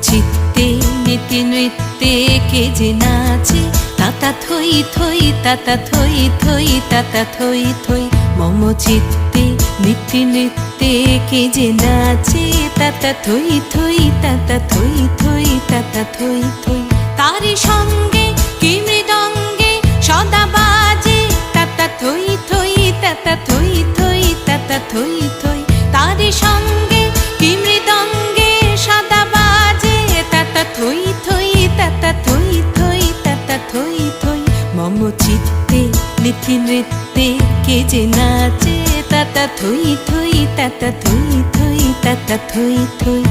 চিত্তে নীতি নৃত্যে কে যে নাচে, তাতা থই থই তাতা থই থই তাতা থই থই। মম চিত্তে নীতি নৃত্যে কে যে নাচে, তাতা থই থই তাতা থই থই তাতা থই থই। তারি সঙ্গে কি মৃদঙ্গে সদা বাজে, তাতা থই থই তাতা থই থই তাতা থই থই। তারি সঙ্গে কি মৃদঙ্গে সদা বাজে, তাতা থই থই তাতা থই থই তাতা থই থই। মম চিত্তে নীতি নৃত্যে কে যে নাচে, তাতা থই থই তাতা থই থই তাতা থই থই।